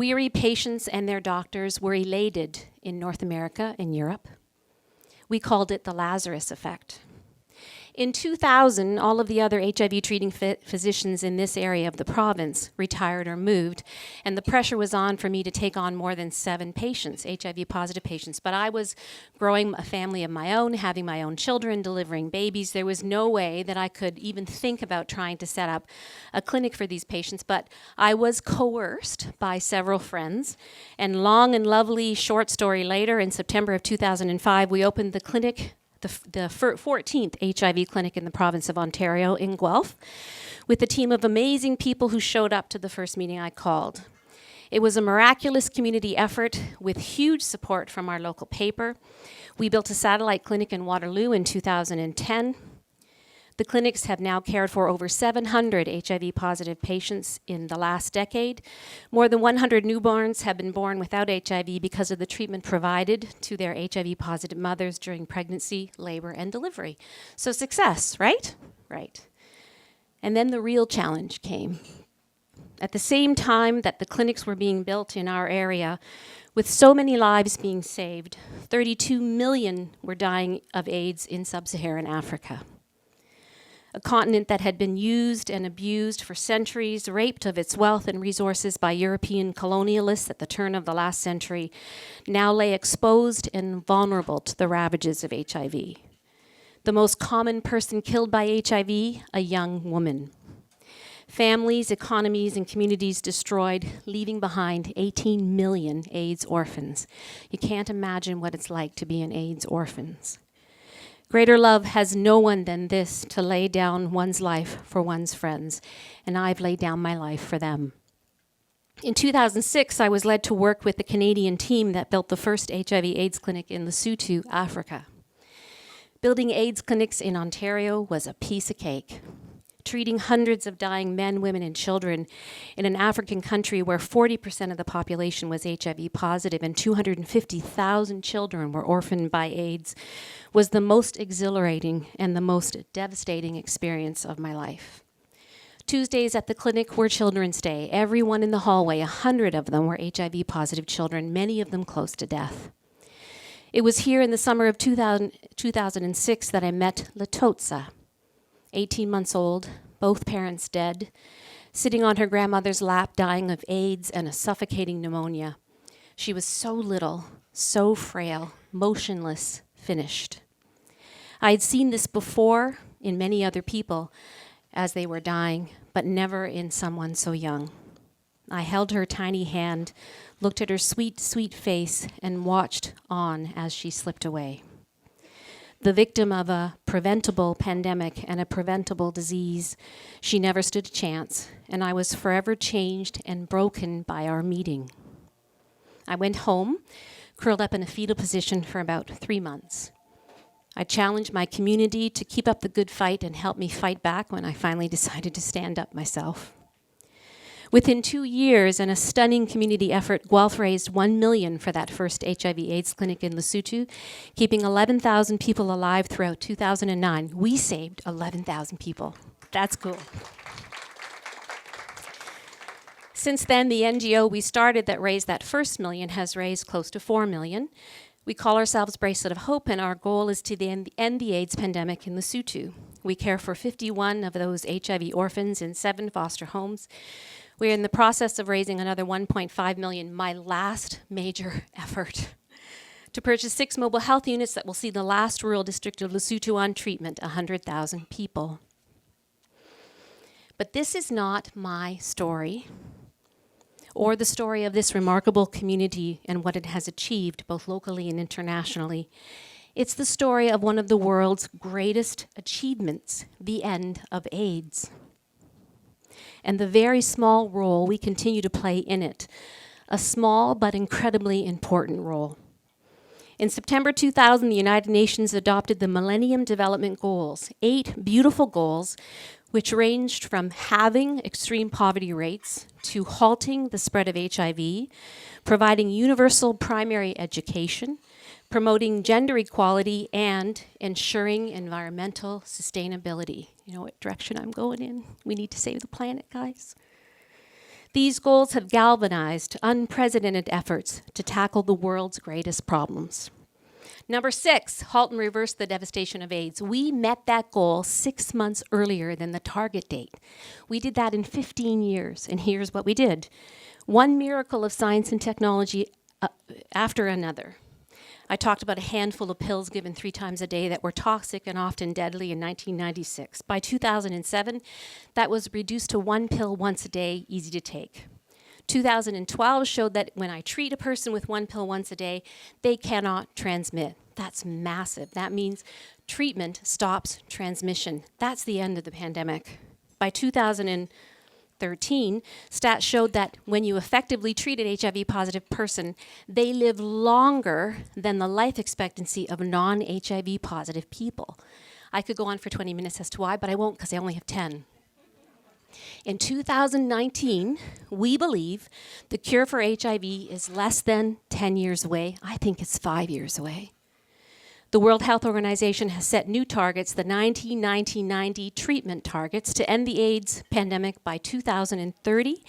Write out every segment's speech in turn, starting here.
weary patients and their doctors were elated in North America and Europe. We called it the Lazarus effect. In 2000, all of the other HIV treating physicians in this area of the province retired or moved, and the pressure was on for me to take on more than 7 patients, HIV positive patients. But I was growing a family of my own, having my own children, delivering babies. There was no way that I could even think about trying to set up a clinic for these patients, but I was coerced by several friends. And long and lovely short story later, in September of 2005, we opened the clinic, the 14th HIV clinic in the province of Ontario in Guelph, with a team of amazing people who showed up to the first meeting I called. It was a miraculous community effort with huge support from our local paper. We built a satellite clinic in Waterloo in 2010. The clinics have now cared for over 700 HIV positive patients in the last decade. More than 100 newborns have been born without HIV because of the treatment provided to their HIV positive mothers during pregnancy, labor, and delivery. So success, right? Right. And then the real challenge came. At the same time that the clinics were being built in our area, with so many lives being saved, 32 million were dying of AIDS in Sub-Saharan Africa. A continent that had been used and abused for centuries, raped of its wealth and resources by European colonialists at the turn of the last century, now lay exposed and vulnerable to the ravages of HIV. The most common person killed by HIV, a young woman. Families, economies, and communities destroyed, leaving behind 18 million AIDS orphans. You can't imagine what it's like to be an AIDS orphan. Greater love has no one than this, to lay down one's life for one's friends, and I've laid down my life for them. In 2006, I was led to work with the Canadian team that built the first HIV/AIDS clinic in Lesotho, Africa. Building AIDS clinics in Ontario was a piece of cake. Treating hundreds of dying men, women, and children in an African country where 40% of the population was HIV positive and 250,000 children were orphaned by AIDS was the most exhilarating and the most devastating experience of my life. Tuesdays at the clinic were Children's Day. Everyone in the hallway, 100 of them, were HIV positive children, many of them close to death. It was here in the summer of 2006 that I met Latotsa, 18 months old, both parents dead, sitting on her grandmother's lap, dying of AIDS and a suffocating pneumonia. She was so little, so frail, motionless, finished. I had seen this before in many other people as they were dying, but never in someone so young. I held her tiny hand, looked at her sweet, sweet face, and watched on as she slipped away. The victim of a preventable pandemic and a preventable disease, she never stood a chance, and I was forever changed and broken by our meeting. I went home, curled up in a fetal position for about 3 months. I challenged my community to keep up the good fight and help me fight back when I finally decided to stand up myself. Within 2 years and a stunning community effort, Guelph raised $1 million for that first HIV/AIDS clinic in Lesotho, keeping 11,000 people alive throughout 2009. We saved 11,000 people. That's cool. Since then, the NGO we started that raised that first million has raised close to $4 million. We call ourselves Bracelet of Hope, and our goal is to end the AIDS pandemic in Lesotho. We care for 51 of those HIV orphans in 7 foster homes. We're in the process of raising another $1.5 million, my last major effort, to purchase 6 mobile health units that will see the last rural district of Lesotho on treatment, 100,000 people. But this is not my story, or the story of this remarkable community and what it has achieved, both locally and internationally. It's the story of one of the world's greatest achievements, the end of AIDS, and the very small role we continue to play in it, a small but incredibly important role. In September 2000, the United Nations adopted the Millennium Development Goals, 8 beautiful goals which ranged from halving extreme poverty rates to halting the spread of HIV, providing universal primary education, promoting gender equality, and ensuring environmental sustainability. You know what direction I'm going in? We need to save the planet, guys. These goals have galvanized unprecedented efforts to tackle the world's greatest problems. Number 6, halt and reverse the devastation of AIDS. We met that goal 6 months earlier than the target date. We did that in 15 years, and here's what we did. One miracle of science and technology after another. I talked about a handful of pills given 3 times a day that were toxic and often deadly in 1996. By 2007, that was reduced to 1 pill once a day, easy to take. 2012 showed that when I treat a person with 1 pill once a day, they cannot transmit. That's massive. That means treatment stops transmission. That's the end of the pandemic. By 2013, stats showed that when you effectively treat an HIV-positive person, they live longer than the life expectancy of non-HIV positive people. I could go on for 20 minutes as to why, but I won't because I only have 10. In 2019, we believe the cure for HIV is less than 10 years away. I think it's 5 years away. The World Health Organization has set new targets, the 90-90-90 treatment targets, to end the AIDS pandemic by 2030.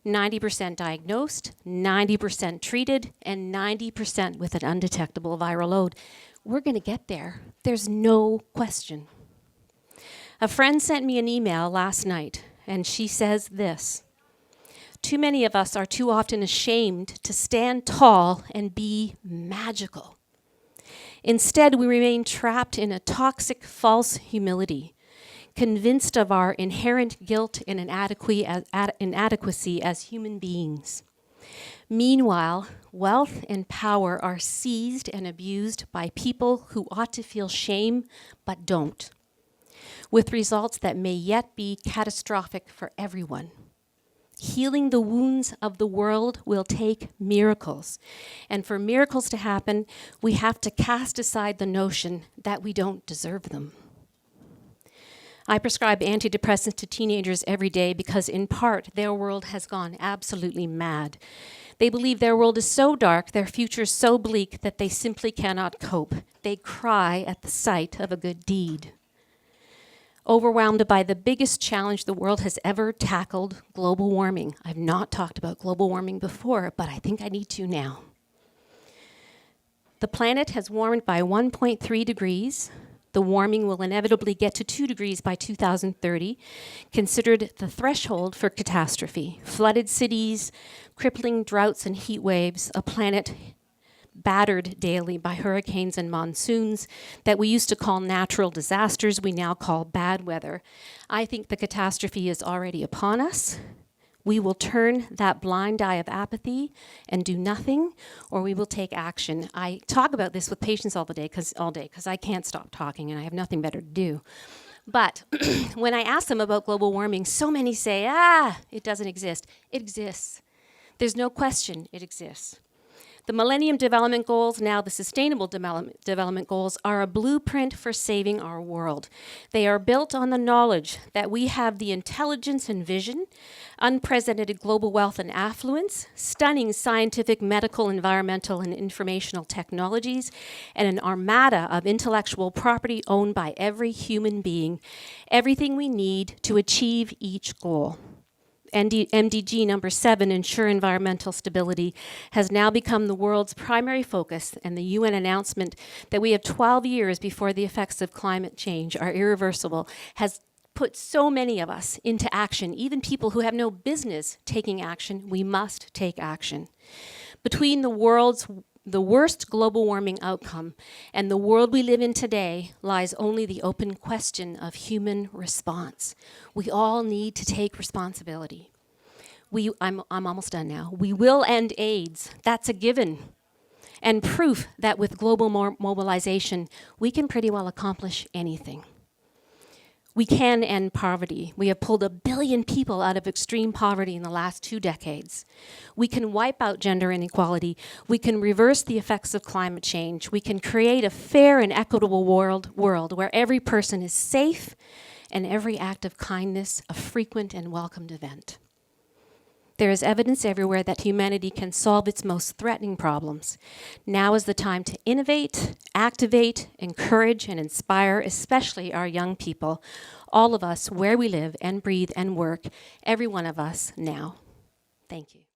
90% diagnosed, 90% treated, and 90% with an undetectable viral load. We're going to get there. There's no question. A friend sent me an email last night, and she says this: too many of us are too often ashamed to stand tall and be magical. Instead, we remain trapped in a toxic false humility, convinced of our inherent guilt and inadequacy as human beings. Meanwhile, wealth and power are seized and abused by people who ought to feel shame but don't, with results that may yet be catastrophic for everyone. Healing the wounds of the world will take miracles. And for miracles to happen, we have to cast aside the notion that we don't deserve them. I prescribe antidepressants to teenagers every day because, in part, their world has gone absolutely mad. They believe their world is so dark, their future so bleak, that they simply cannot cope. They cry at the sight of a good deed. Overwhelmed by the biggest challenge the world has ever tackled, global warming. I've not talked about global warming before, but I think I need to now. The planet has warmed by 1.3 degrees. The warming will inevitably get to 2 degrees by 2030, considered the threshold for catastrophe. Flooded cities, crippling droughts and heat waves, a planet battered daily by hurricanes and monsoons that we used to call natural disasters, we now call bad weather. I think the catastrophe is already upon us. We will turn that blind eye of apathy and do nothing, or we will take action. I talk about this with patients all day because I can't stop talking and I have nothing better to do. But when I ask them about global warming, so many say, it doesn't exist. It exists. There's no question it exists. The Millennium Development Goals, now the Sustainable Development Goals, are a blueprint for saving our world. They are built on the knowledge that we have the intelligence and vision, unprecedented global wealth and affluence, stunning scientific, medical, environmental, and informational technologies, and an armada of intellectual property owned by every human being, everything we need to achieve each goal. MDG number 7, ensure environmental stability, has now become the world's primary focus, and the UN announcement that we have 12 years before the effects of climate change are irreversible has put so many of us into action, even people who have no business taking action. We must take action. Between the worst global warming outcome and the world we live in today lies only the open question of human response. We all need to take responsibility. I'm almost done now. We will end AIDS. That's a given. And proof that with global mobilization, we can pretty well accomplish anything. We can end poverty. We have pulled 1 billion people out of extreme poverty in the last 2 decades. We can wipe out gender inequality. We can reverse the effects of climate change. We can create a fair and equitable world where every person is safe and every act of kindness a frequent and welcomed event. There is evidence everywhere that humanity can solve its most threatening problems. Now is the time to innovate, activate, encourage, and inspire, especially our young people, all of us, where we live and breathe and work, every one of us now. Thank you.